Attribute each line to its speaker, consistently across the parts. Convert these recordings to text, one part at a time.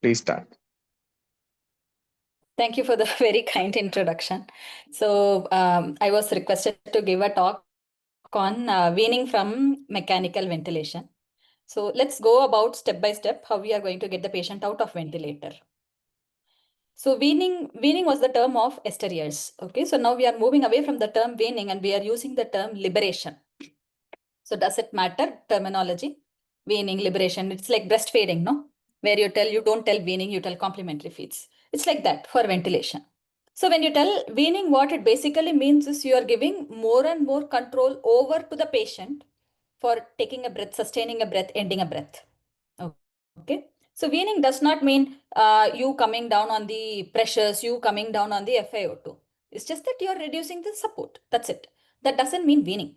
Speaker 1: Please start.
Speaker 2: Thank you for the very kind introduction. So I was requested to give a talk on weaning from mechanical ventilation. So let's go about step by step how we are going to get the patient out of ventilator. So weaning was the term of yesteryears. Okay, so now we are moving away from the term weaning and we are using the term liberation. So does it matter terminology? Weaning, liberation, it's like breastfeeding, no? Where you don't tell weaning, you tell complementary feeds. It's like that for ventilation. So when you tell weaning, what it basically means is you are giving more and more control over to the patient for taking a breath, sustaining a breath, ending a breath. Okay. So weaning does not mean you coming down on the pressures, you coming down on the FiO2. It's just that you're reducing the support. That's it. That doesn't mean weaning.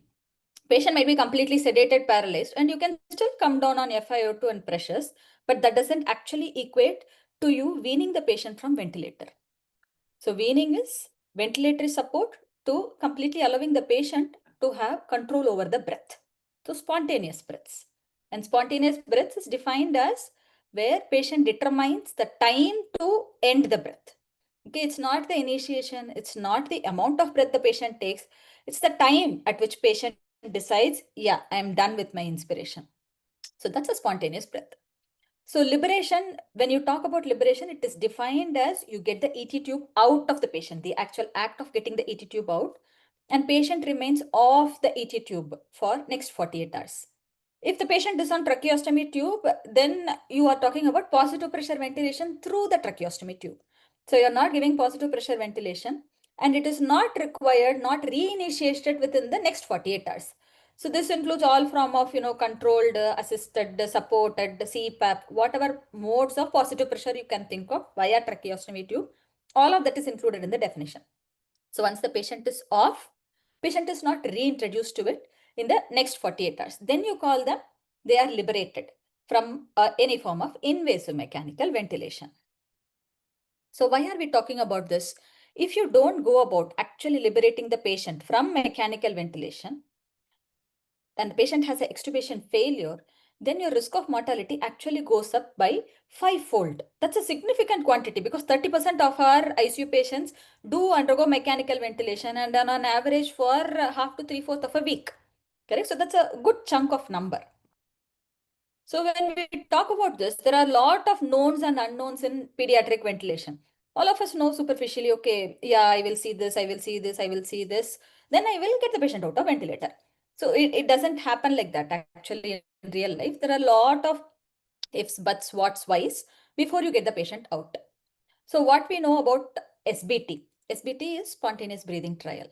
Speaker 2: Patient might be completely sedated, paralyzed, and you can still come down on FiO2 and pressures, but that doesn't actually equate to you weaning the patient from ventilator. So weaning is ventilatory support to completely allowing the patient to have control over the breath. So spontaneous breaths. And spontaneous breaths is defined as where patient determines the time to end the breath. Okay, it's not the initiation, it's not the amount of breath the patient takes, it's the time at which patient decides, yeah, I'm done with my inspiration. So that's a spontaneous breath. So liberation, when you talk about liberation, it is defined as you get the ET tube out of the patient, the actual act of getting the ET tube out, and patient remains off the ET tube for next 48 hours. If the patient is on tracheostomy tube, then you are talking about positive pressure ventilation through the tracheostomy tube. So you're not giving positive pressure ventilation, and it is not required, not reinitiated within the next 48 hours. So this includes all form of, controlled, assisted, supported, CPAP, whatever modes of positive pressure you can think of via tracheostomy tube. All of that is included in the definition. So once the patient is off, patient is not reintroduced to it in the next 48 hours. Then you call them, they are liberated from any form of invasive mechanical ventilation. So why are we talking about this? If you don't go about actually liberating the patient from mechanical ventilation, and the patient has an extubation failure, then your risk of mortality actually goes up by 5-fold. That's a significant quantity because 30% of our ICU patients do undergo mechanical ventilation and on average for half to 3/4 of a week. Correct? So that's a good chunk of number. So when we talk about this, there are a lot of knowns and unknowns in pediatric ventilation. All of us know superficially, okay, yeah, I will see this, I will see this, I will see this. Then I will get the patient out of ventilator. So it doesn't happen like that actually in real life. There are a lot of ifs, buts, whats, whys before you get the patient out. So what we know about SBT? SBT is spontaneous breathing trial.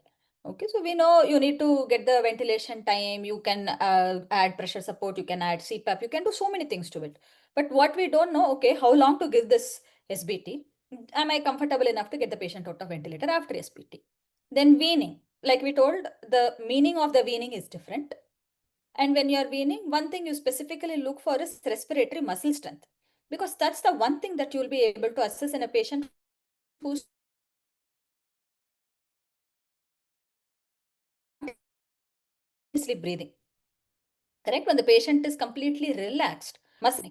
Speaker 2: Okay, so we know you need to get the ventilation time, you can add pressure support, you can add CPAP, you can do so many things to it. But what we don't know, okay, how long to give this SBT? Am I comfortable enough to get the patient out of ventilator after SBT? Then weaning, like we told, the meaning of the weaning is different. And when you're weaning, one thing you specifically look for is respiratory muscle strength, because that's the one thing that you'll be able to assess in a patient who's breathing. Correct? When the patient is completely relaxed, muscle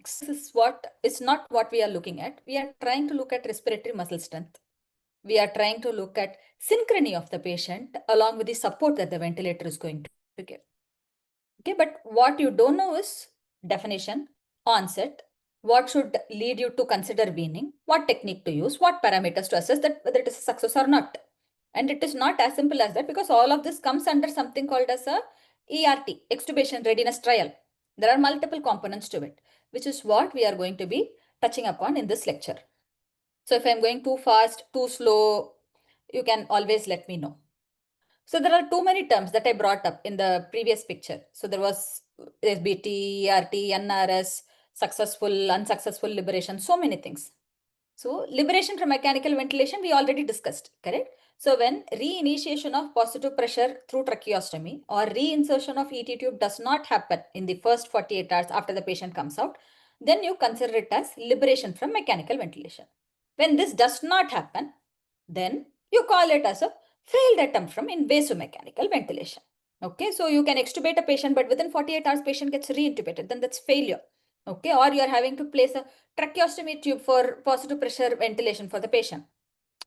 Speaker 2: is not what we are looking at. We are trying to look at respiratory muscle strength. We are trying to look at synchrony of the patient along with the support that the ventilator is going to give. Okay, but what you don't know is definition, onset, what should lead you to consider weaning, what technique to use, what parameters to assess that whether it is a success or not. And it is not as simple as that because all of this comes under something called as a ERT, extubation readiness trial. There are multiple components to it, which is what we are going to be touching upon in this lecture. So if I'm going too fast, too slow, you can always let me know. So there are too many terms that I brought up in the previous picture. So there was SBT, ERT, NRS, successful, unsuccessful liberation, so many things. So liberation from mechanical ventilation, we already discussed, correct? So when reinitiation of positive pressure through tracheostomy or reinsertion of ET tube does not happen in the first 48 hours after the patient comes out, then you consider it as liberation from mechanical ventilation. When this does not happen, then you call it as a failed attempt from invasive mechanical ventilation. Okay, so you can extubate a patient, but within 48 hours, patient gets reintubated, then that's failure. Okay, or you are having to place a tracheostomy tube for positive pressure ventilation for the patient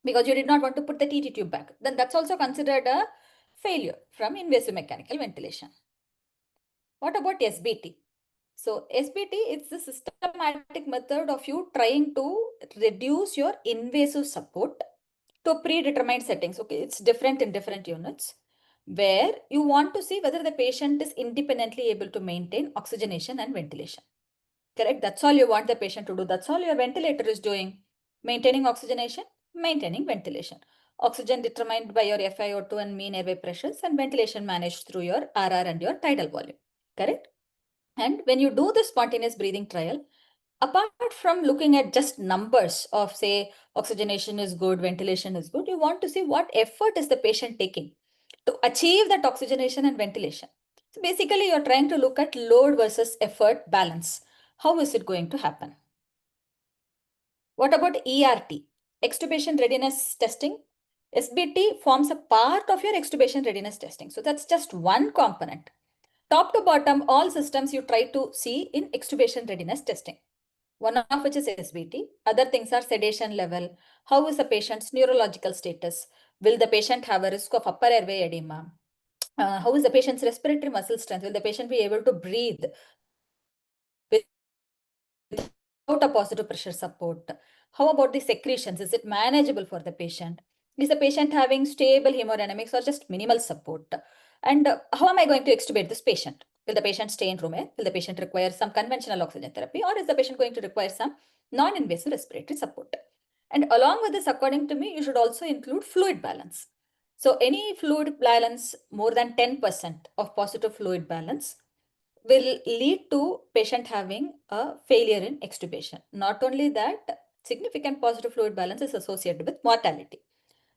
Speaker 2: because you did not want to put the TT tube back, then that's also considered a failure from invasive mechanical ventilation. What about SBT? So SBT is the systematic method of you trying to reduce your invasive support to predetermined settings. Okay, it's different in different units where you want to see whether the patient is independently able to maintain oxygenation and ventilation. Correct? That's all you want the patient to do. That's all your ventilator is doing. Maintaining oxygenation, maintaining ventilation. Oxygen determined by your FiO2 and mean airway pressures, and ventilation managed through your RR and your tidal volume. Correct? And when you do the spontaneous breathing trial, apart from looking at just numbers of, say, oxygenation is good, ventilation is good, you want to see what effort is the patient taking to achieve that oxygenation and ventilation. So basically, you're trying to look at load versus effort balance. How is it going to happen? What about ERT? Extubation readiness testing. SBT forms a part of your extubation readiness testing. So that's just one component. Top to bottom, all systems you try to see in extubation readiness testing. One of which is SBT. Other things are sedation level. How is the patient's neurological status? Will the patient have a risk of upper airway edema? How is the patient's respiratory muscle strength? Will the patient be able to breathe without a positive pressure support? How about the secretions? Is it manageable for the patient? Is the patient having stable hemodynamics or just minimal support? And how am I going to extubate this patient? Will the patient stay in room air? Will the patient require some conventional oxygen therapy? Or is the patient going to require some non-invasive respiratory support? And along with this, according to me, you should also include fluid balance. So any fluid balance more than 10% of positive fluid balance will lead to patient having a failure in extubation. Not only that, significant positive fluid balance is associated with mortality.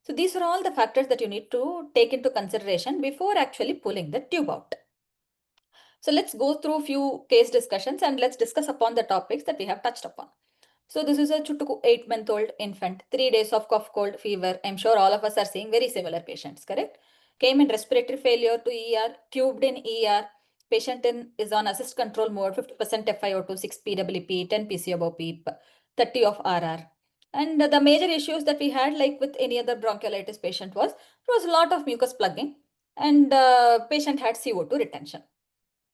Speaker 2: So these are all the factors that you need to take into consideration before actually pulling the tube out. So let's go through a few case discussions and let's discuss upon the topics that we have touched upon. So this is a Chutuku 8-month-old infant, 3 days of cough, cold, fever. I'm sure all of us are seeing very similar patients, correct? Came in respiratory failure to ER, tubed in ER. Patient is on assist control mode, 50% FiO2, 6 PWP, 10 PCO PEEP, 30 of RR. And the major issues that we had, like with any other bronchiolitis patient, was there was a lot of mucus plugging and patient had CO2 retention.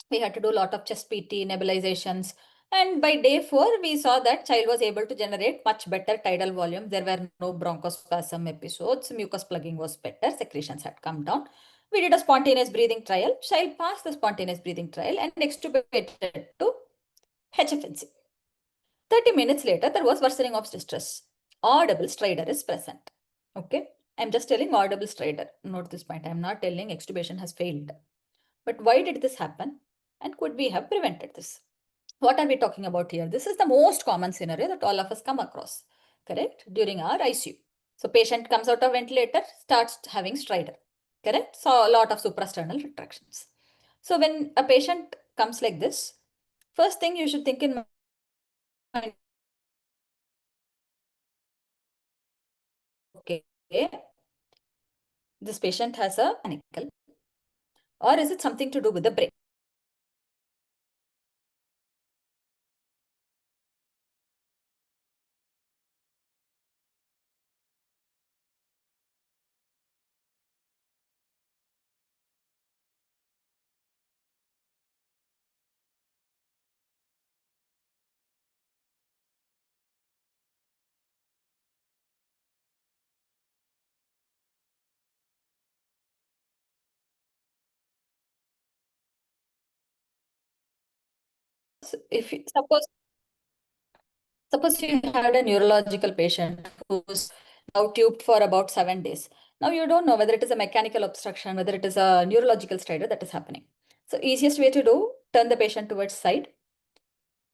Speaker 2: We had to do a lot of chest PT, nebulizations. And by day 4, we saw that child was able to generate much better tidal volume. There were no bronchospasm episodes. Mucus plugging was better. Secretions had come down. We did a spontaneous breathing trial. Child passed the spontaneous breathing trial and extubated to HFNC. 30 minutes later, there was worsening of distress. Audible stridor is present. Okay. I'm just telling audible stridor. Note this point. I'm not telling extubation has failed. But why did this happen? And could we have prevented this? What are we talking about here? This is the most common scenario that all of us come across, correct? During our ICU. So patient comes out of ventilator, starts having stridor, correct? So a lot of suprasternal retractions. So when a patient comes like this, first thing you should think in mind, okay, this patient has a mechanical, or is it something to do with the brain? So if you, suppose you had a neurological patient who's now tubed for about 7 days. Now you don't know whether it is a mechanical obstruction, whether it is a neurological stridor that is happening. So easiest way to do, turn the patient towards side.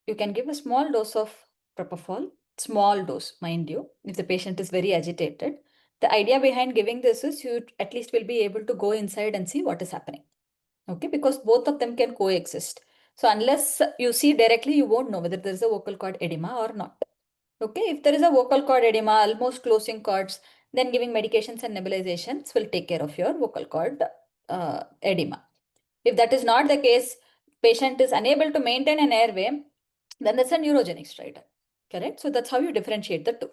Speaker 2: You can give a small dose of propofol, small dose, mind you, if the patient is very agitated. The idea behind giving this is you at least will be able to go inside and see what is happening. Okay, because both of them can coexist. So unless you see directly, you won't know whether there is a vocal cord edema or not. Okay, if there is a vocal cord edema, almost closing cords, then giving medications and nebulizations will take care of your vocal cord edema. If that is not the case, patient is unable to maintain an airway, then that's a neurogenic stridor. Correct? So that's how you differentiate the two.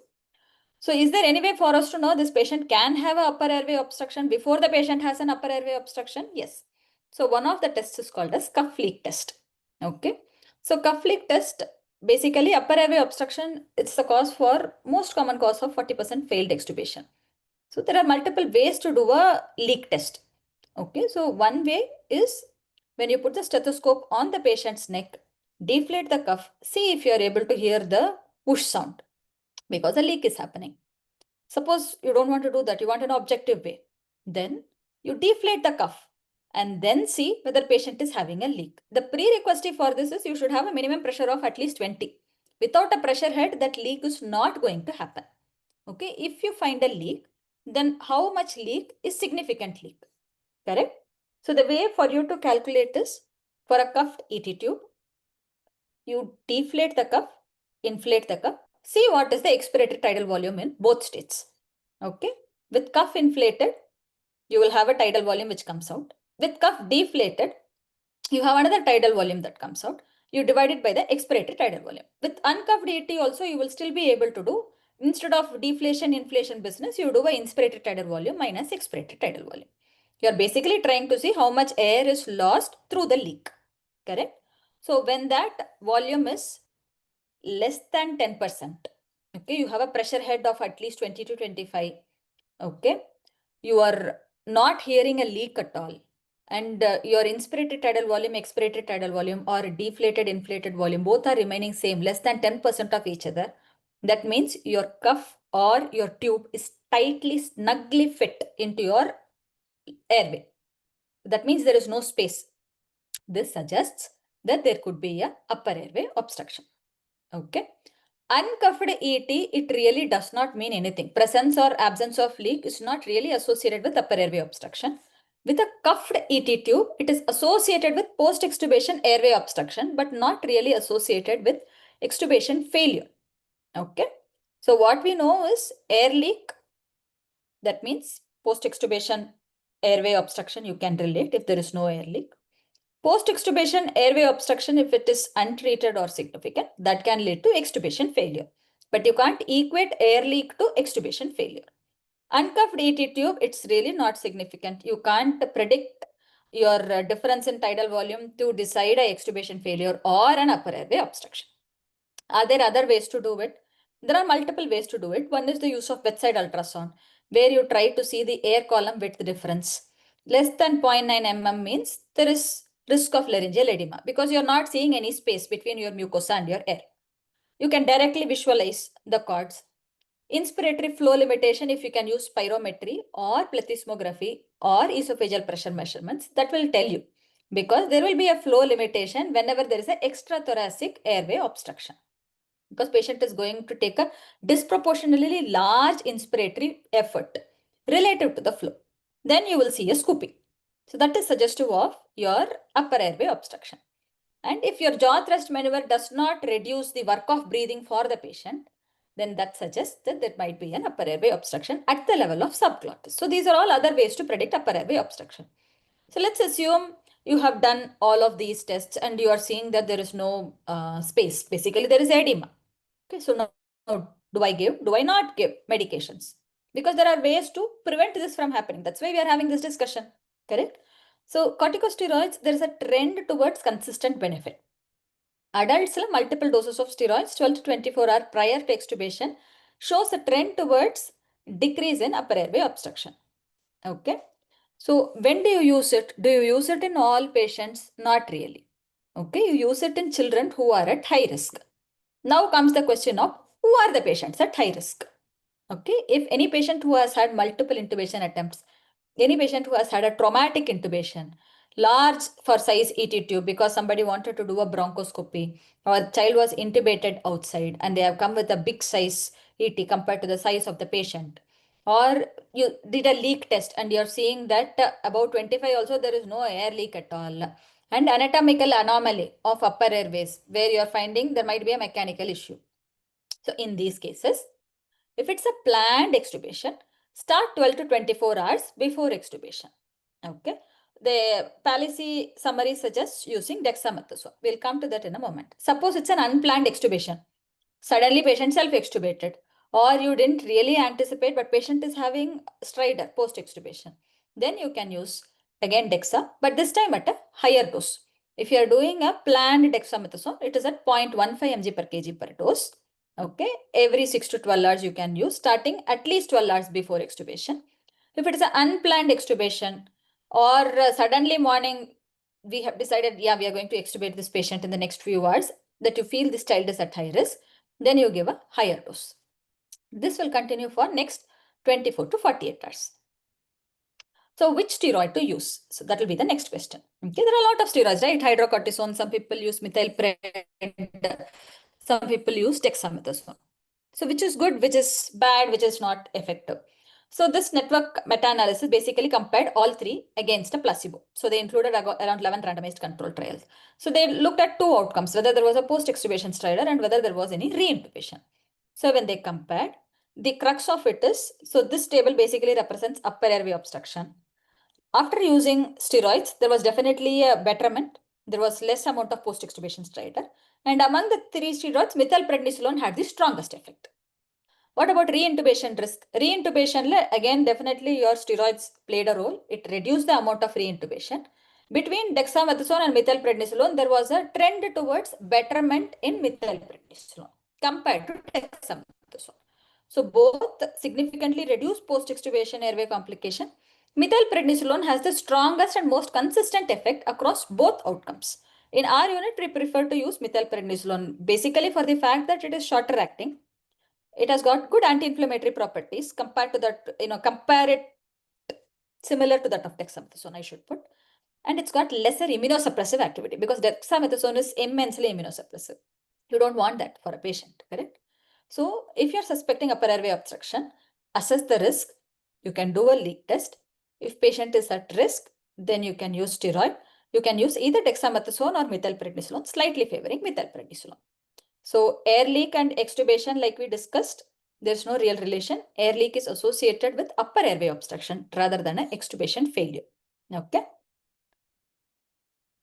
Speaker 2: So is there any way for us to know this patient can have an upper airway obstruction before the patient has an upper airway obstruction? Yes. So one of the tests is called as cuff leak test. Okay. So cuff leak test, basically upper airway obstruction, it's the cause for most common cause of 40% failed extubation. So there are multiple ways to do a leak test. Okay. So one way is when you put the stethoscope on the patient's neck, deflate the cuff, see if you are able to hear the whoosh sound because a leak is happening. Suppose you don't want to do that, you want an objective way. Then you deflate the cuff and then see whether patient is having a leak. The prerequisite for this is you should have a minimum pressure of at least 20. Without a pressure head, that leak is not going to happen. Okay, if you find a leak, then how much leak is significant leak? Correct? So the way for you to calculate this, for a cuffed ET tube, you deflate the cuff, inflate the cuff, see what is the expiratory tidal volume in both states. Okay. With cuff inflated, you will have a tidal volume which comes out. With cuff deflated, you have another tidal volume that comes out. You divide it by the expiratory tidal volume. With uncuffed ET also, you will still be able to do, instead of deflation, inflation business, you do a inspiratory tidal volume minus expiratory tidal volume. You are basically trying to see how much air is lost through the leak. Correct? So when that volume is less than 10%, okay, you have a pressure head of at least 20 to 25, okay, you are not hearing a leak at all, and your inspirated tidal volume, expirated tidal volume, or deflated, inflated volume, both are remaining same, less than 10% of each other. That means your cuff or your tube is tightly, snugly fit into your airway. That means there is no space. This suggests that there could be a upper airway obstruction. Okay. Uncuffed ET, it really does not mean anything. Presence or absence of leak is not really associated with upper airway obstruction. With a cuffed ET tube, it is associated with post-extubation airway obstruction, but not really associated with extubation failure. Okay. So what we know is air leak. That means post-extubation airway obstruction, you can relate if there is no air leak. Post-extubation airway obstruction, if it is untreated or significant, that can lead to extubation failure. But you can't equate air leak to extubation failure. Uncuffed ET tube, it's really not significant. You can't predict your difference in tidal volume to decide a extubation failure or an upper airway obstruction. Are there other ways to do it? There are multiple ways to do it. One is the use of bedside ultrasound, where you try to see the air column width difference. Less than 0.9 mm means there is risk of laryngeal edema because you're not seeing any space between your mucosa and your air. You can directly visualize the cords. Inspiratory flow limitation, if you can use spirometry or plethysmography or esophageal pressure measurements, that will tell you, because there will be a flow limitation whenever there is an extrathoracic airway obstruction, because patient is going to take a disproportionately large inspiratory effort relative to the flow. Then you will see a scooping. So that is suggestive of your upper airway obstruction. And if your jaw thrust maneuver does not reduce the work of breathing for the patient, then that suggests that there might be an upper airway obstruction at the level of subglottis. So these are all other ways to predict upper airway obstruction. So let's assume you have done all of these tests and you are seeing that there is no space. Basically, there is edema. Okay, so now do I not give medications? Because there are ways to prevent this from happening. That's why we are having this discussion, correct? So corticosteroids, there is a trend towards consistent benefit. Adults, multiple doses of steroids, 12 to 24 hours prior to extubation, shows a trend towards decrease in upper airway obstruction. Okay. So when do you use it? Do you use it in all patients? Not really. Okay, you use it in children who are at high risk. Now comes the question of who are the patients at high risk? Okay, if any patient who has had multiple intubation attempts, any patient who has had a traumatic intubation, large for size ET tube because somebody wanted to do a bronchoscopy, or a child was intubated outside and they have come with a big size ET compared to the size of the patient, or you did a leak test and you're seeing that about 25 also there is no air leak at all, and anatomical anomaly of upper airways where you're finding there might be a mechanical issue. So in these cases, if it's a planned extubation, start 12 to 24 hours before extubation. Okay. the policy summary suggests using dexamethasone. We'll come to that in a moment. Suppose it's an unplanned extubation. Suddenly patient self-extubated, or you didn't really anticipate, but patient is having stridor post-extubation. Then you can use again dexa, but this time at a higher dose. If you are doing a planned dexamethasone, it is at 0.15 mg per kg per dose. Okay, every 6 to 12 hours you can use, starting at least 12 hours before extubation. If it is an unplanned extubation, or suddenly morning we have decided, yeah, we are going to extubate this patient in the next few hours, that you feel this child is at high risk, then you give a higher dose. This will continue for next 24 to 48 hours. So which steroid to use? So that will be the next question. Okay, there are a lot of steroids, right? Hydrocortisone, some people use methylpred, some people use dexamethasone. So which is good, which is bad, which is not effective? So this network meta-analysis basically compared all three against a placebo. So they included around 11 randomized control trials. So they looked at two outcomes, whether there was a post-extubation stridor and whether there was any re-intubation. So when they compared, the crux of it is, so this table basically represents upper airway obstruction. After using steroids, there was definitely a betterment. There was less amount of post-extubation stridor. And among the three steroids, methylprednisolone had the strongest effect. What about re-intubation risk? Re-intubation, again, definitely your steroids played a role. It reduced the amount of re-intubation. Between dexamethasone and methylprednisolone, there was a trend towards betterment in methylprednisolone compared to dexamethasone. So both significantly reduced post-extubation airway complication. Methylprednisolone has the strongest and most consistent effect across both outcomes. In our unit, we prefer to use methylprednisolone basically for the fact that it is shorter acting. It has got good anti-inflammatory properties compared to that, compare it similar to that of dexamethasone, I should put. And it's got lesser immunosuppressive activity because dexamethasone is immensely immunosuppressive. You don't want that for a patient, correct? So if you're suspecting upper airway obstruction, assess the risk. You can do a leak test. If patient is at risk, then you can use steroid. You can use either dexamethasone or methylprednisolone, slightly favoring methylprednisolone. So air leak and extubation, like we discussed, there's no real relation. Air leak is associated with upper airway obstruction rather than an extubation failure. Okay.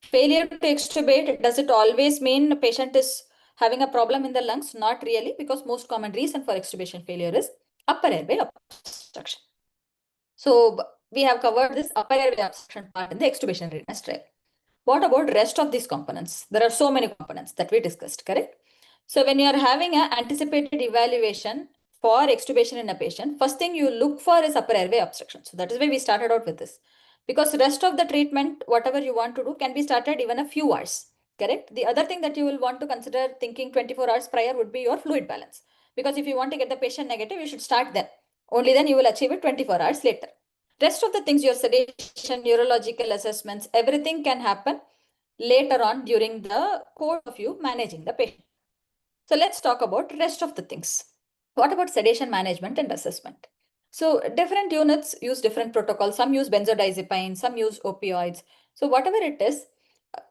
Speaker 2: Failure to extubate, does it always mean the patient is having a problem in the lungs? Not really, because most common reason for extubation failure is upper airway obstruction. So we have covered this upper airway obstruction part in the extubation readiness trial. What about rest of these components? There are so many components that we discussed, correct? So when you are having an anticipated evaluation for extubation in a patient, first thing you look for is upper airway obstruction. So that is why we started out with this. Because rest of the treatment, whatever you want to do, can be started even a few hours, correct? The other thing that you will want to consider thinking 24 hours prior would be your fluid balance. Because if you want to get the patient negative, you should start then. Only then you will achieve it 24 hours later. Rest of the things, your sedation, neurological assessments, everything can happen later on during the course of you managing the patient. So let's talk about rest of the things. What about sedation management and assessment? So different units use different protocols. Some use benzodiazepine, some use opioids. So whatever it is,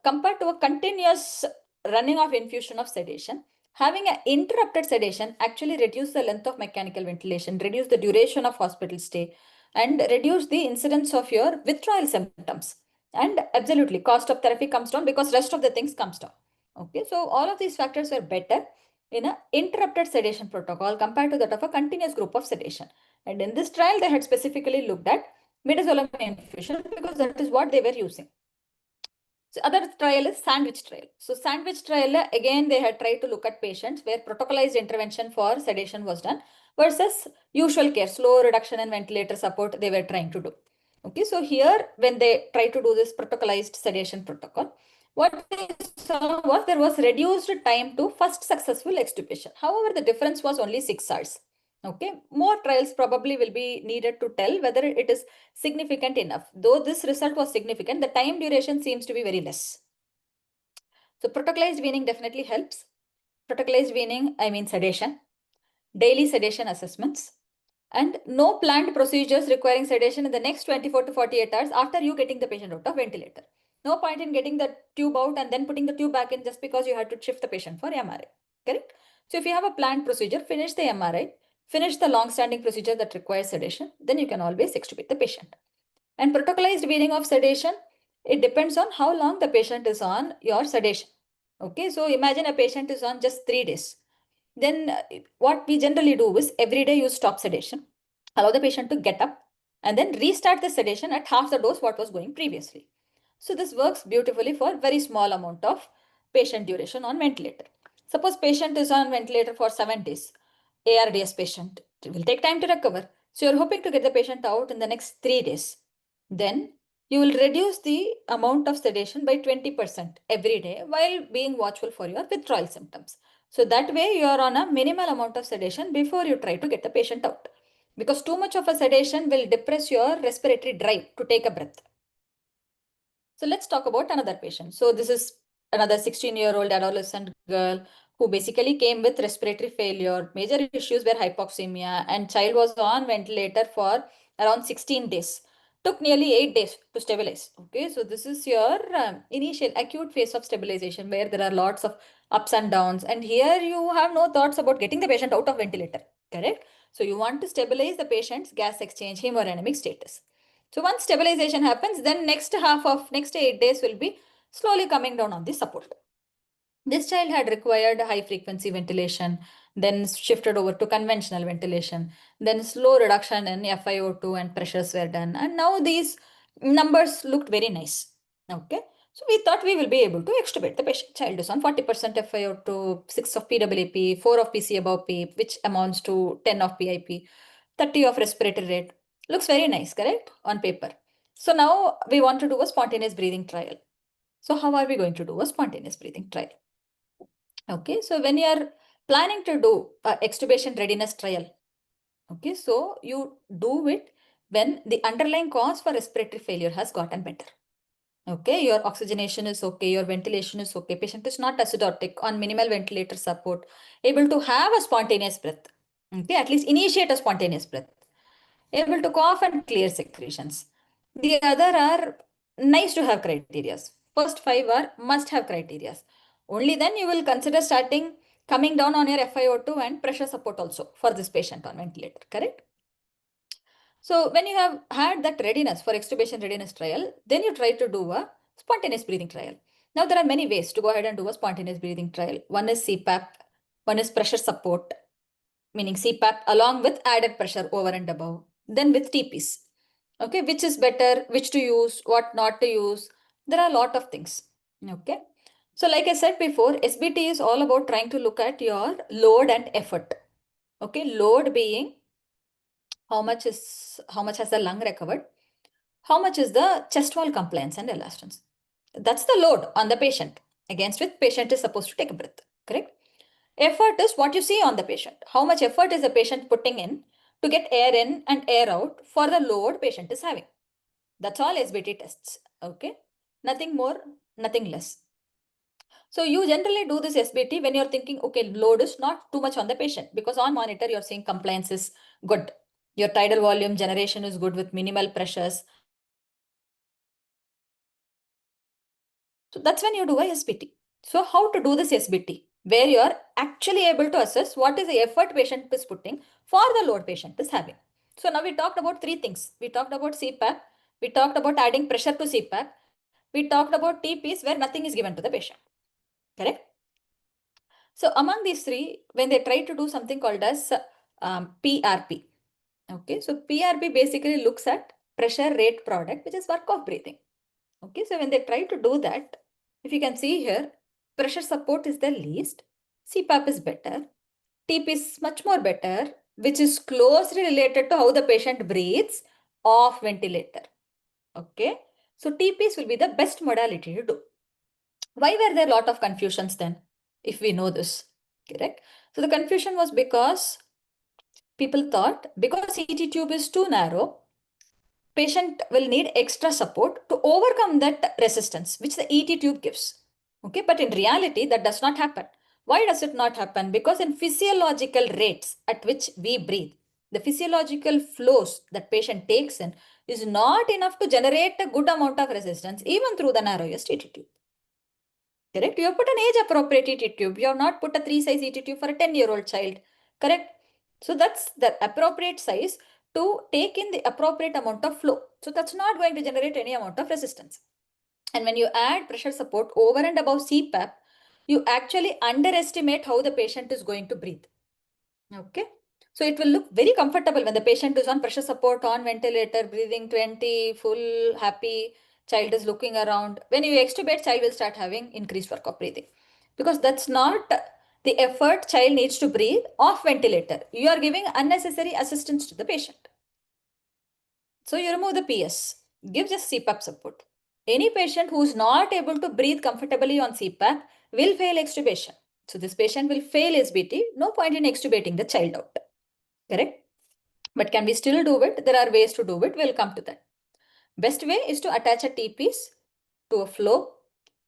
Speaker 2: compared to a continuous running of infusion of sedation, having an interrupted sedation actually reduce the length of mechanical ventilation, reduce the duration of hospital stay, and reduce the incidence of your withdrawal symptoms. And absolutely, cost of therapy comes down because rest of the things comes down. Okay, so all of these factors are better in an interrupted sedation protocol compared to that of a continuous group of sedation. And in this trial, they had specifically looked at midazolam infusion because that is what they were using. So other trial is sandwich trial. So sandwich trial, again, they had tried to look at patients where protocolized intervention for sedation was done versus usual care, slow reduction in ventilator support they were trying to do. Okay, so here when they try to do this protocolized sedation protocol, what they saw was there was reduced time to first successful extubation. However, the difference was only 6 hours. Okay, more trials probably will be needed to tell whether it is significant enough. Though this result was significant, the time duration seems to be very less. So protocolized weaning definitely helps. Protocolized weaning, I mean sedation, daily sedation assessments, and no planned procedures requiring sedation in the next 24 to 48 hours after you getting the patient out of ventilator. No point in getting the tube out and then putting the tube back in just because you had to shift the patient for MRI, correct? So if you have a planned procedure, finish the MRI, finish the long-standing procedure that requires sedation, then you can always extubate the patient. And protocolized weaning of sedation, It depends on how long the patient is on your sedation. Okay, so imagine a patient is on just 3 days. Then what we generally do is every day you stop sedation, allow the patient to get up, and then restart the sedation at half the dose what was going previously. So this works beautifully for very small amount of patient duration on ventilator. Suppose patient is on ventilator for 7 days, ARDS patient, it will take time to recover. So you're hoping to get the patient out in the next 3 days. Then you will reduce the amount of sedation by 20% every day while being watchful for your withdrawal symptoms. So that way you are on a minimal amount of sedation before you try to get the patient out. Because too much of a sedation will depress your respiratory drive to take a breath. So let's talk about another patient. So this is another 16-year-old adolescent girl who basically came with respiratory failure. Major issues were hypoxemia, and child was on ventilator for around 16 days. Took nearly 8 days to stabilize. Okay, so this is your initial acute phase of stabilization where there are lots of ups and downs. And here you have no thoughts about getting the patient out of ventilator, correct? So you want to stabilize the patient's gas exchange hemodynamic status. So once stabilization happens, then next 8 days will be slowly coming down on the support. This child had required high frequency ventilation, then shifted over to conventional ventilation, then slow reduction in FiO2 and pressures were done. And now these numbers looked very nice. Okay. So we thought we will be able to extubate the patient. Child is on 40% FiO2, 6 of PWP, 4 of PC above P, which amounts to 10 of PIP, 30 of respiratory rate. Looks very nice, correct? On paper. So now we want to do a spontaneous breathing trial. So how are we going to do a spontaneous breathing trial? Okay, so when you are planning to do a extubation readiness trial, okay, so you do it when the underlying cause for respiratory failure has gotten better. Okay, your oxygenation is okay, your ventilation is okay, patient is not acidotic, on minimal ventilator support, able to have a spontaneous breath. Okay, at least initiate a spontaneous breath, able to cough and clear secretions. The other are nice to have criterias. First five are must have criterias. Only then you will consider starting coming down on your FiO2 and pressure support also for this patient on ventilator, correct? So when you have had that readiness for extubation readiness trial, then you try to do a spontaneous breathing trial. Now there are many ways to go ahead and do a spontaneous breathing trial. One is CPAP, one is pressure support, meaning CPAP along with added pressure over and above, then with TPs. Okay, which is better, which to use, what not to use. There are a lot of things. Okay. So like I said before, SBT is all about trying to look at your load and effort. Okay, load being how much has the lung recovered, how much is the chest wall compliance and elastance. That's the load on the patient against which patient is supposed to take a breath, correct? Effort is what you see on the patient. How much effort is the patient putting in to get air in and air out for the load patient is having. That's all SBT tests, okay? Nothing more, nothing less. So you generally do this SBT when you're thinking, okay, load is not too much on the patient because on monitor you're seeing compliance is good. Your tidal volume generation is good with minimal pressures. So that's when you do a SBT. So how to do this SBT? Where you are actually able to assess what is the effort patient is putting for the load patient is having. So now we talked about three things. We talked about CPAP. We talked about adding pressure to CPAP. We talked about TPs where nothing is given to the patient. Correct? So among these three, when they try to do something called as PRP. Okay, so PRP basically looks at pressure rate product, which is work of breathing. Okay, so when they try to do that, if you can see here, pressure support is the least, CPAP is better, TP is much more better, which is closely related to how the patient breathes off ventilator. Okay, so TPs will be the best modality to do. Why were there a lot of confusions then, if we know this, correct? So the confusion was because people thought because ET tube is too narrow, patient will need extra support to overcome that resistance which the ET tube gives. Okay, but in reality, that does not happen. Why does it not happen? Because in physiological rates at which we breathe, the physiological flows that patient takes in is not enough to generate a good amount of resistance even through the narrowest ET tube. Correct? You have put an age-appropriate ET tube. You have not put a 3-size ET tube for a 10-year-old child. Correct? So that's the appropriate size to take in the appropriate amount of flow. So that's not going to generate any amount of resistance. And when you add pressure support over and above CPAP, you actually underestimate how the patient is going to breathe. Okay. So it will look very comfortable when the patient is on pressure support, on ventilator, breathing 20, full, happy, child is looking around. When you extubate, child will start having increased work of breathing. Because that's not the effort child needs to breathe off ventilator. You are giving unnecessary assistance to the patient. So you remove the PS, give just CPAP support. Any patient who is not able to breathe comfortably on CPAP will fail extubation. So this patient will fail SBT. No point in extubating the child out. Correct? But can we still do it? There are ways to do it. We'll come to that. Best way is to attach a T-piece to a flow.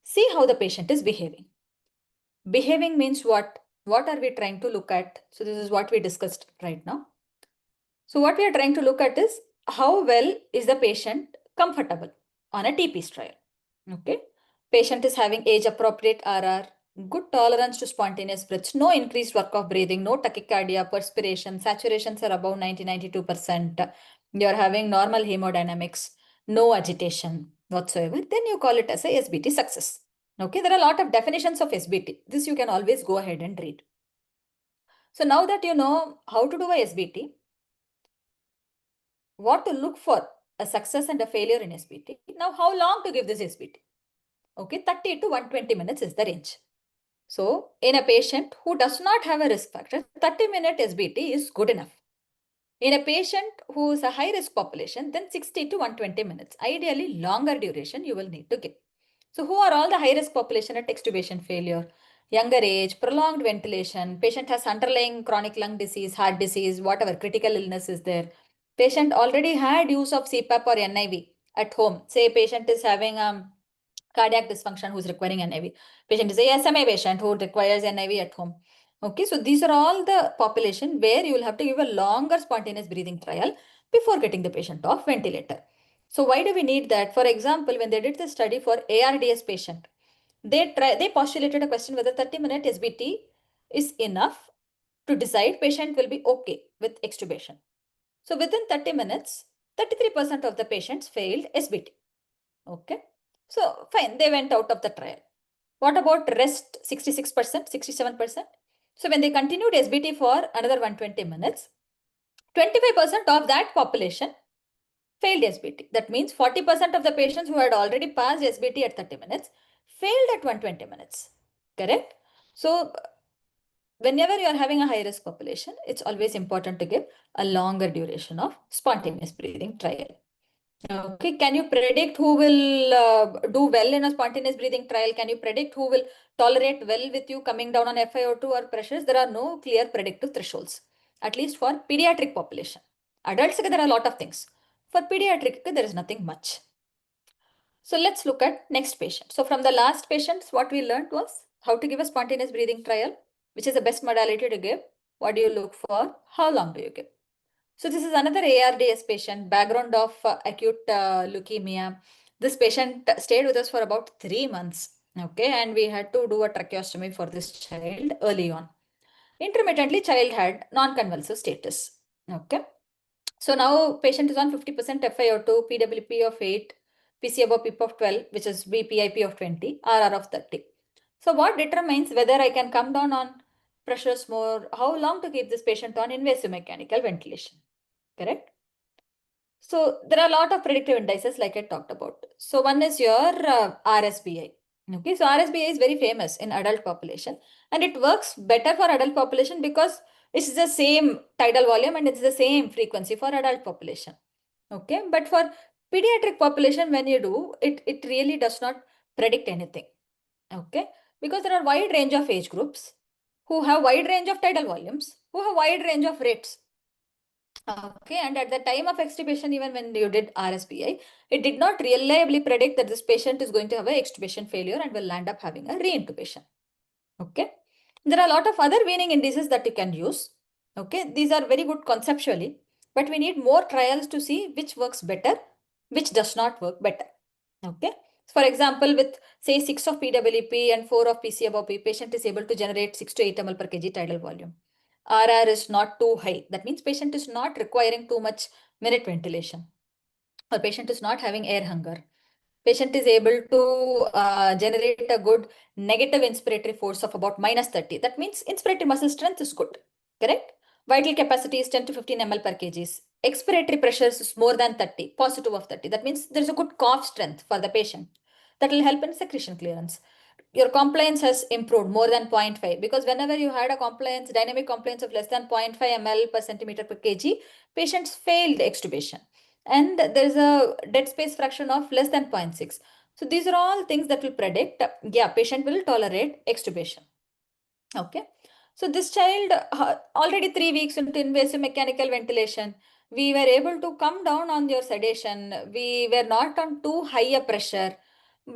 Speaker 2: See how the patient is behaving. Behaving means what? What are we trying to look at? So this is what we discussed right now. So what we are trying to look at is how well is the patient comfortable on a T-piece trial. Okay. Patient is having age appropriate RR, good tolerance to spontaneous breaths, no increased work of breathing, no tachycardia, perspiration, saturations are above 90-92%. You're having normal hemodynamics, no agitation whatsoever. Then you call it as a SBT success. Okay. There are a lot of definitions of SBT. This you can always go ahead and read. So now that you know how to do a SBT, what to look for a success and a failure in SBT. Now, how long to give this SBT? Okay, 30 to 120 minutes is the range. So, in a patient who does not have a risk factor, 30-minute SBT is good enough. In a patient who is a high risk population, then 60 to 120 minutes. Ideally, longer duration you will need to give. So, who are all the high risk population at extubation failure? Younger age, prolonged ventilation, patient has underlying chronic lung disease, heart disease, whatever critical illness is there. Patient already had use of CPAP or NIV at home. Say patient is having cardiac dysfunction who's requiring NIV. Patient is a SMA patient who requires NIV at home. Okay, so these are all the population where you will have to give a longer spontaneous breathing trial before getting the patient off ventilator. So why do we need that? For example, when they did the study for ARDS patient, they postulated a question whether 30-minute SBT is enough to decide patient will be okay with extubation. So within 30 minutes, 33% of the patients failed SBT. Okay. So fine, they went out of the trial. What about rest 66%, 67%? So when they continued SBT for another 120 minutes, 25% of that population failed SBT. That means 40% of the patients who had already passed SBT at 30 minutes failed at 120 minutes. Correct? So whenever you are having a high risk population, it's always important to give a longer duration of spontaneous breathing trial. Okay, can you predict who will do well in a spontaneous breathing trial? Can you predict who will tolerate well with you coming down on FiO2 or pressures? There are no clear predictive thresholds, at least for pediatric population. Adults, there are a lot of things. For pediatric, there is nothing much. So let's look at next patient. So from the last patients, what we learned was how to give a spontaneous breathing trial, which is the best modality to give. What do you look for? How long do you give? So this is another ARDS patient, background of acute leukemia. This patient stayed with us for about 3 months. Okay, and we had to do a tracheostomy for this child early on. Intermittently, child had non-convulsive status. Okay, so now patient is on 50% FiO2, PWP of 8, PC above PIP of 12, which is BPIP of 20, RR of 30. So what determines whether I can come down on pressures more, how long to keep this patient on invasive mechanical ventilation? Correct? So there are a lot of predictive indices like I talked about. So one is your RSBI. Okay, so RSBI is very famous in adult population and it works better for adult population because it's the same tidal volume and it's the same frequency for adult population. Okay, but for pediatric population, when you do, it really does not predict anything. Okay, because there are wide range of age groups who have wide range of tidal volumes, who have wide range of rates. Okay, and at the time of extubation, even when you did RSBI, it did not reliably predict that this patient is going to have a extubation failure and will land up having a reintubation. Okay, there are a lot of other weaning indices that you can use. Okay, these are very good conceptually, but we need more trials to see which works better, which does not work better. Okay, for example, with say 6 of PWP and 4 of PC above P, patient is able to generate 6 to 8 ml per kg tidal volume. RR is not too high. That means patient is not requiring too much minute ventilation. Or patient is not having air hunger. Patient is able to generate a good negative inspiratory force of about -30. That means inspiratory muscle strength is good, correct? Vital capacity is 10 to 15 ml per kgs. Expiratory pressures is more than 30, positive of 30. That means there is a good cough strength for the patient. That will help in secretion clearance. Your compliance has improved more than 0.5, because whenever you had a compliance, dynamic compliance of less than 0.5 ml per centimeter per kg, patients failed extubation. And there is a dead space fraction of less than 0.6. So these are all things that will predict, yeah, patient will tolerate extubation. Okay. So this child already 3 weeks into invasive mechanical ventilation, we were able to come down on your sedation. We were not on too high a pressure,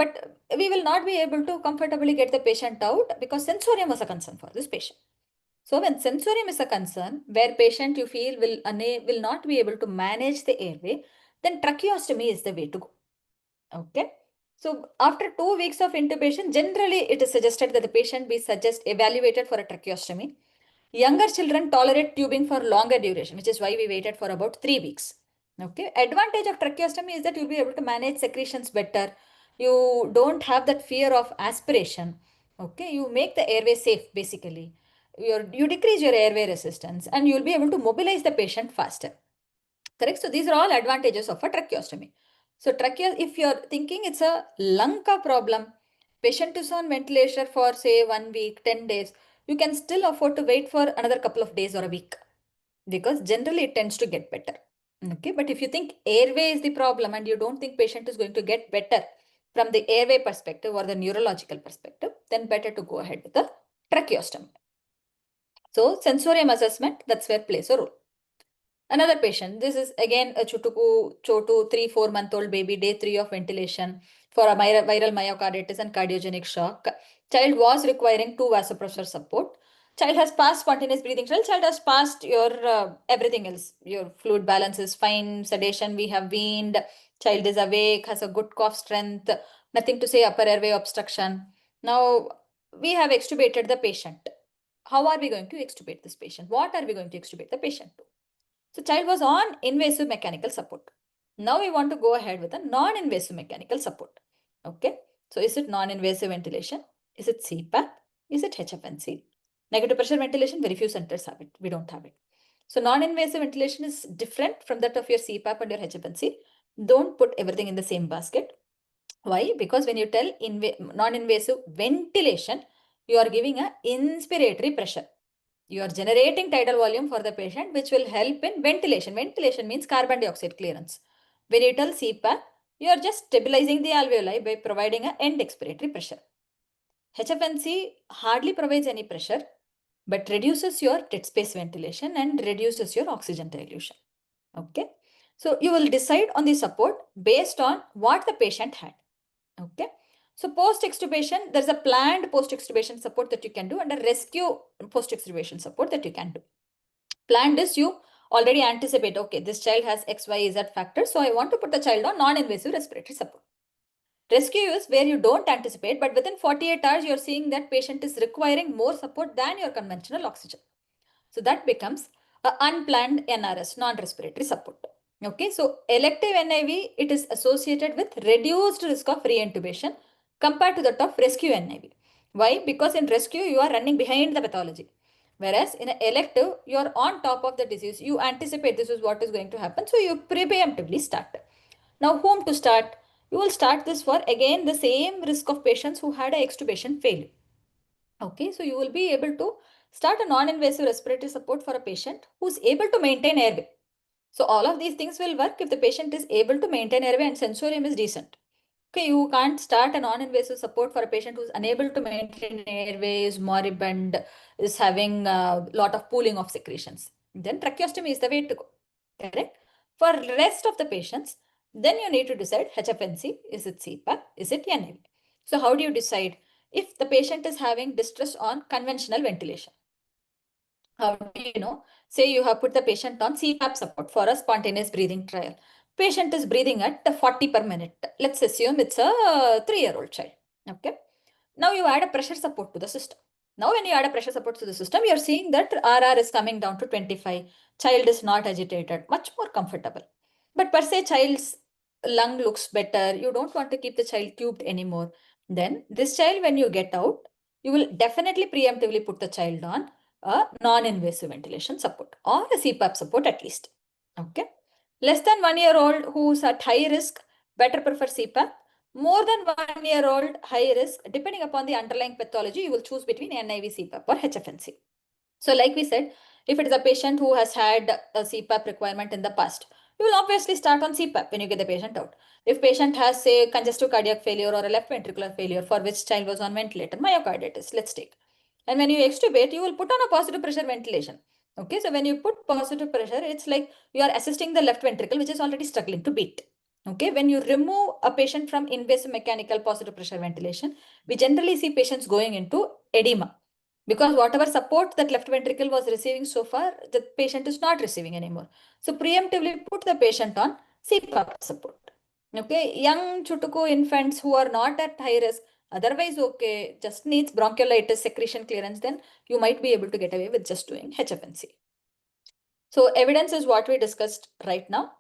Speaker 2: but we will not be able to comfortably get the patient out because sensorium was a concern for this patient. So when sensorium is a concern, where patient you feel will not be able to manage the airway, then tracheostomy is the way to go. Okay. So after 2 weeks of intubation, generally it is suggested that the patient be evaluated for a tracheostomy. Younger children tolerate tubing for longer duration, which is why we waited for about 3 weeks. Okay. Advantage of tracheostomy is that you'll be able to manage secretions better. You don't have that fear of aspiration. Okay. You make the airway safe basically. You decrease your airway resistance and you'll be able to mobilize the patient faster. Correct? So these are all advantages of a tracheostomy. So if you're thinking it's a lung ka problem, patient is on ventilation for say 1 week, 10 days, you can still afford to wait for another couple of days or a week because generally it tends to get better. Okay, but if you think airway is the problem and you don't think patient is going to get better from the airway perspective or the neurological perspective, then better to go ahead with the tracheostomy. So sensorium assessment, that's where plays a role. Another patient, this is again a Chotu 3-4 month old baby, day 3 of ventilation for a viral myocarditis and cardiogenic shock. Child was requiring 2 vasopressor support. Child has passed spontaneous breathing trial. Child has passed your everything else. Your fluid balance is fine. Sedation we have weaned. Child is awake, has a good cough strength. Nothing to say upper airway obstruction. Now we have extubated the patient. How are we going to extubate this patient? What are we going to extubate the patient to? So child was on invasive mechanical support. Now we want to go ahead with a non-invasive mechanical support. Okay. So is it non-invasive ventilation? Is it CPAP? Is it HFNC? Negative pressure ventilation, very few centers have it. We don't have it. So non-invasive ventilation is different from that of your CPAP and your HFNC. Don't put everything in the same basket. Why? Because when you tell non-invasive ventilation, you are giving a inspiratory pressure. You are generating tidal volume for the patient, which will help in ventilation. Ventilation means carbon dioxide clearance. When you tell CPAP, you are just stabilizing the alveoli by providing an end expiratory pressure. HFNC hardly provides any pressure, but reduces your dead space ventilation and reduces your oxygen dilution. Okay. So you will decide on the support based on what the patient had. Okay. So post-extubation, there's a planned post-extubation support that you can do and a rescue post-extubation support that you can do. Planned is you already anticipate, okay, this child has X, Y, Z factors, so I want to put the child on non-invasive respiratory support. Rescue is where you don't anticipate, but within 48 hours, you're seeing that patient is requiring more support than your conventional oxygen. So that becomes an unplanned NRS, non-respiratory support. Okay, so elective NIV, it is associated with reduced risk of reintubation compared to that of rescue NIV. Why? Because in rescue, you are running behind the pathology. Whereas in an elective, you are on top of the disease. You anticipate this is what is going to happen. So you preemptively start. Now, whom to start? You will start this for again the same risk of patients who had a extubation failure. Okay, so you will be able to start a non-invasive respiratory support for a patient who is able to maintain airway. So all of these things will work if the patient is able to maintain airway and sensorium is decent. Okay, you can't start a non-invasive support for a patient who's unable to maintain airway, is moribund, is having a lot of pooling of secretions. Then tracheostomy is the way to go. Correct? For rest of the patients, then you need to decide HFNC, is it CPAP, is it NIV? So how do you decide if the patient is having distress on conventional ventilation? How do you know? Say you have put the patient on CPAP support for a spontaneous breathing trial. Patient is breathing at 40 per minute. Let's assume it's a 3-year-old child. Okay. Now you add a pressure support to the system. Now when you add a pressure support to the system, you're seeing that RR is coming down to 25. Child is not agitated, much more comfortable. But per se, child's lung looks better, you don't want to keep the child tubed anymore, then this child, when you get out, you will definitely preemptively put the child on a non-invasive ventilation support or a CPAP support at least. Okay. Less than 1 year old who's at high risk, better prefer CPAP. More than 1 year old, high risk, depending upon the underlying pathology, you will choose between NIV CPAP or HFNC. So like we said, if it is a patient who has had a CPAP requirement in the past, you will obviously start on CPAP when you get the patient out. If patient has, say, congestive cardiac failure or a left ventricular failure for which child was on ventilator, myocarditis, let's take. And when you extubate, you will put on a positive pressure ventilation. Okay, so when you put positive pressure, it's like you are assisting the left ventricle, which is already struggling to beat. Okay, when you remove a patient from invasive mechanical positive pressure ventilation, we generally see patients going into edema. Because whatever support that left ventricle was receiving so far, the patient is not receiving anymore. So preemptively put the patient on CPAP support. Okay, young chutuku infants who are not at high risk, otherwise okay, just needs bronchiolitis secretion clearance, then you might be able to get away with just doing HFNC. So evidence is what we discussed right now.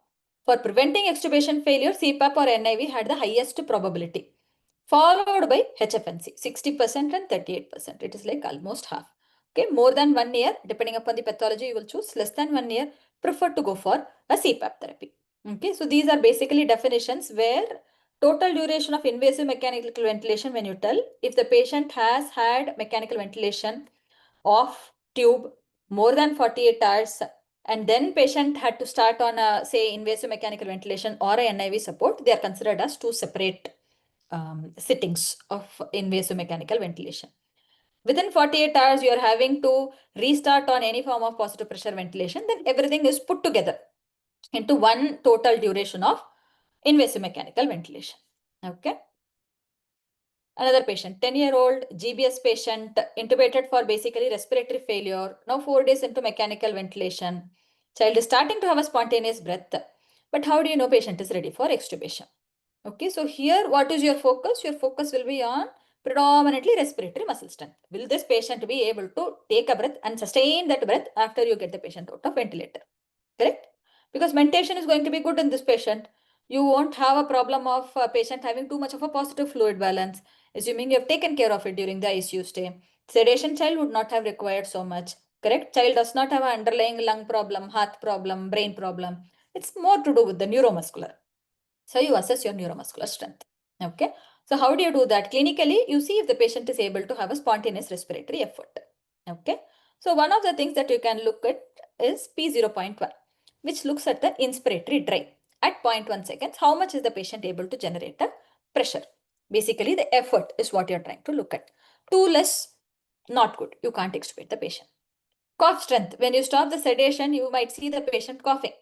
Speaker 2: For preventing extubation failure, CPAP or NIV had the highest probability, followed by HFNC, 60% and 38%. It is like almost half. Okay, more than 1 year, depending upon the pathology, you will choose. Less than 1 year, prefer to go for a CPAP therapy. Okay, so these are basically definitions where total duration of invasive mechanical ventilation, when you tell, if the patient has had mechanical ventilation of tube more than 48 hours, and then patient had to start on a, say, invasive mechanical ventilation or a NIV support, they are considered as two separate sittings of invasive mechanical ventilation. Within 48 hours, you are having to restart on any form of positive pressure ventilation, then everything is put together into one total duration of invasive mechanical ventilation. Okay. Another patient, 10-year-old GBS patient, intubated for basically respiratory failure. Now 4 days into mechanical ventilation. Child is starting to have a spontaneous breath. But how do you know patient is ready for extubation? Okay, so here what is your focus? Your focus will be on predominantly respiratory muscle strength. Will this patient be able to take a breath and sustain that breath after you get the patient out of ventilator? Correct? Because mentation is going to be good in this patient. You won't have a problem of a patient having too much of a positive fluid balance, assuming you have taken care of it during the ICU stay. Sedation child would not have required so much. Correct? Child does not have an underlying lung problem, heart problem, brain problem. It's more to do with the neuromuscular. So you assess your neuromuscular strength. Okay. So how do you do that? Clinically, you see if the patient is able to have a spontaneous respiratory effort. Okay. So one of the things that you can look at is P0.1, which looks at the inspiratory drive. At 0.1 seconds, how much is the patient able to generate a pressure? Basically, the effort is what you're trying to look at. Too less, not good. You can't extubate the patient. Cough strength. When you stop the sedation, you might see the patient coughing.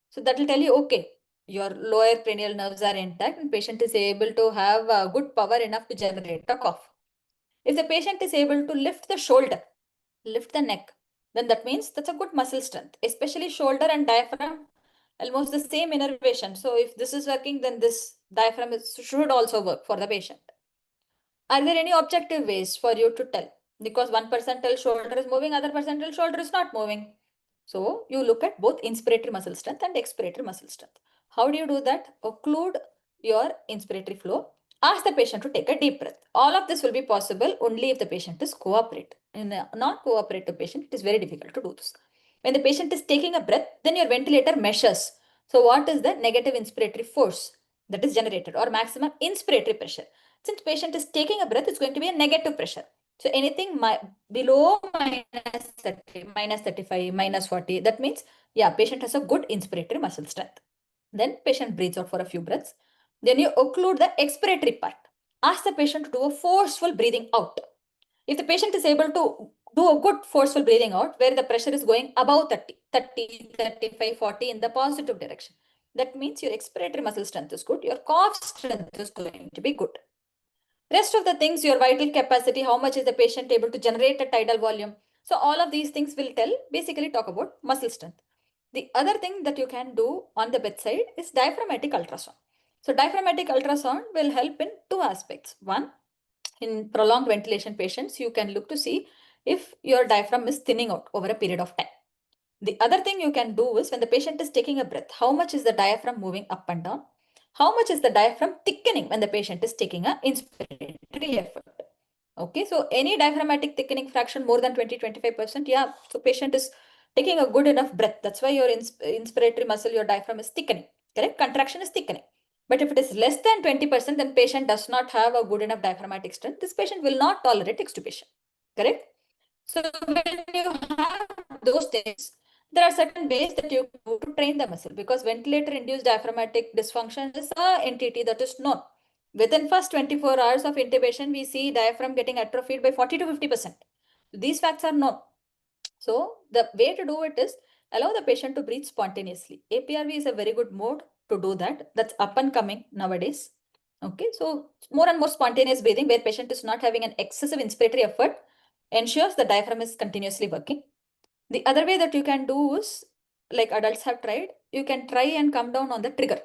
Speaker 2: So that will tell you, okay, your lower cranial nerves are intact and patient is able to have good power enough to generate a cough. If the patient is able to lift the shoulder, lift the neck, then that means that's a good muscle strength, especially shoulder and diaphragm, almost the same innervation. So if this is working, then this diaphragm should also work for the patient. Are there any objective ways for you to tell? Because one percentile shoulder is moving, other percentile shoulder is not moving. So you look at both inspiratory muscle strength and expiratory muscle strength. How do you do that? Occlude your inspiratory flow. Ask the patient to take a deep breath. All of this will be possible only if the patient is cooperative. In a non-cooperative patient, it is very difficult to do this. When the patient is taking a breath, then your ventilator measures. So what is the negative inspiratory force that is generated or maximum inspiratory pressure? Since patient is taking a breath, it's going to be a negative pressure. So anything below minus 30, minus 35, minus 40, that means, yeah, patient has a good inspiratory muscle strength. Then patient breathes out for a few breaths. Then you occlude the expiratory part. Ask the patient to do a forceful breathing out. If the patient is able to do a good forceful breathing out, where the pressure is going above 30, 35, 40 in the positive direction, that means your expiratory muscle strength is good. Your cough strength is going to be good. Rest of the things, your vital capacity, how much is the patient able to generate a tidal volume. So all of these things will basically talk about muscle strength. The other thing that you can do on the bedside is diaphragmatic ultrasound. So diaphragmatic ultrasound will help in two aspects. One, in prolonged ventilation patients, you can look to see if your diaphragm is thinning out over a period of time. The other thing you can do is when the patient is taking a breath, how much is the diaphragm moving up and down? how much is the diaphragm thickening when the patient is taking an inspiratory effort. Okay, so any diaphragmatic thickening fraction more than 20-25%, yeah, so patient is taking a good enough breath. That's why your inspiratory muscle, your diaphragm is thickening, correct? Contraction is thickening. But if it is less than 20%, then patient does not have a good enough diaphragmatic strength. This patient will not tolerate extubation, correct? So when you have those things, there are certain ways that you go to train the muscle, because ventilator-induced diaphragmatic dysfunction is an entity that is known. Within first 24 hours of intubation, we see diaphragm getting atrophied by 40 to 50%. These facts are known. So the way to do it is allow the patient to breathe spontaneously. APRV is a very good mode to do that. That's up and coming nowadays. Okay, so more and more spontaneous breathing where patient is not having an excessive inspiratory effort ensures the diaphragm is continuously working. The other way that you can do is, like adults have tried, you can try and come down on the trigger.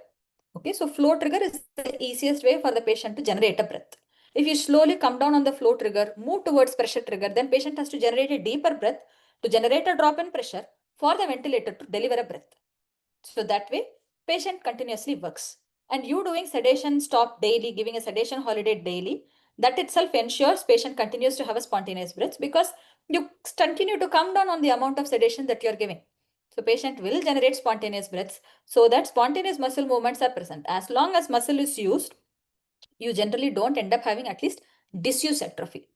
Speaker 2: Okay, so flow trigger is the easiest way for the patient to generate a breath. If you slowly come down on the flow trigger, move towards pressure trigger, then patient has to generate a deeper breath to generate a drop in pressure for the ventilator to deliver a breath. So that way, patient continuously works. And you doing sedation stop daily, giving a sedation holiday daily, that itself ensures patient continues to have a spontaneous breath, because you continue to come down on the amount of sedation that you're giving. So patient will generate spontaneous breaths so that spontaneous muscle movements are present. As long as muscle is used, you generally don't end up having at least disuse atrophy.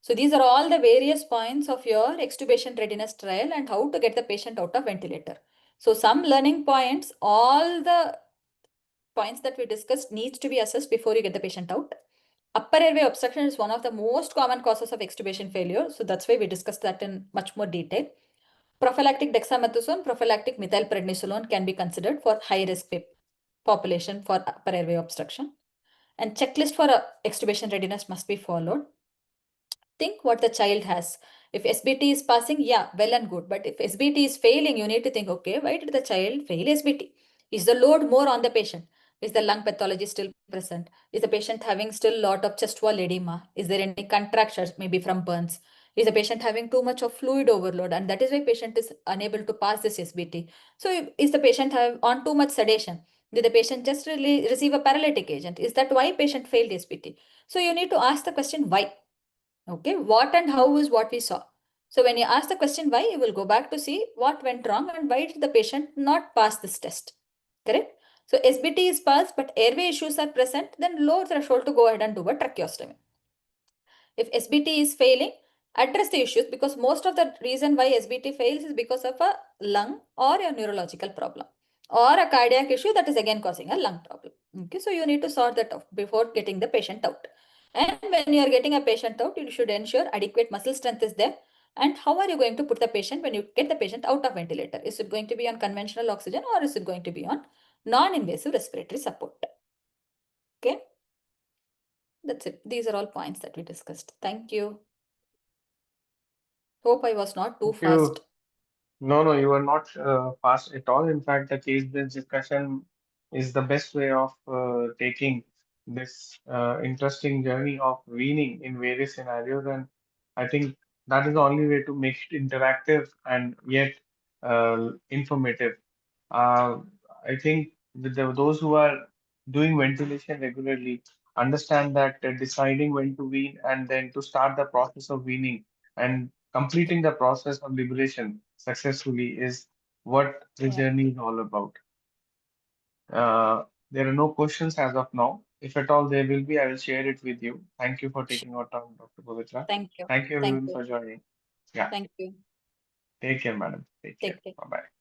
Speaker 2: So these are all the various points of your extubation readiness trial and how to get the patient out of ventilator. So some learning points, all the points that we discussed needs to be assessed before you get the patient out. Upper airway obstruction is one of the most common causes of extubation failure. So that's why we discussed that in much more detail. Prophylactic dexamethasone, prophylactic methylprednisolone can be considered for high risk population for upper airway obstruction. And checklist for extubation readiness must be followed. Think what the child has. If SBT is passing, yeah, well and good. But if SBT is failing, you need to think, okay, why did the child fail SBT? Is the load more on the patient? Is the lung pathology still present? Is the patient having still a lot of chest wall edema? Is there any contractures, maybe from burns? Is the patient having too much of fluid overload? And that is why patient is unable to pass this SBT. So is the patient on too much sedation? Did the patient just really receive a paralytic agent? Is that why patient failed SBT? So you need to ask the question, why? Okay, what and how is what we saw. So when you ask the question why, you will go back to see what went wrong and why did the patient not pass this test. Correct? So SBT is passed, but airway issues are present, then low threshold to go ahead and do a tracheostomy. If SBT is failing, address the issues, because most of the reason why SBT fails is because of a lung or a neurological problem or a cardiac issue that is again causing a lung problem. Okay, so you need to sort that out before getting the patient out. And when you are getting a patient out, you should ensure adequate muscle strength is there. And how are you going to put the patient when you get the patient out of ventilator? Is it going to be on conventional oxygen or is it going to be on non-invasive respiratory support? Okay. That's it. These are all points that we discussed. Thank you. Hope I was not too
Speaker 1: Thank you.
Speaker 2: fast.
Speaker 1: No, no, you are not fast at all. In fact, the case-based discussion is the best way of taking this interesting journey of weaning in various scenarios. And I think that is the only way to make it interactive and yet informative. Uh, I think those who are doing ventilation regularly understand that deciding when to wean and then to start the process of weaning and completing the process of liberation successfully is what the
Speaker 2: Yeah.
Speaker 1: journey is all about. There are no questions as of now. If at all there will be, I will share it with you. Thank you for
Speaker 2: Sure.
Speaker 1: taking our time, Dr. Pavitra.
Speaker 2: Thank you.
Speaker 1: Thank you
Speaker 2: Thank
Speaker 1: everyone
Speaker 2: you.
Speaker 1: for joining. Yeah,
Speaker 2: Thank you.
Speaker 1: take care, madam. Take care.
Speaker 2: Take care.
Speaker 1: Bye bye.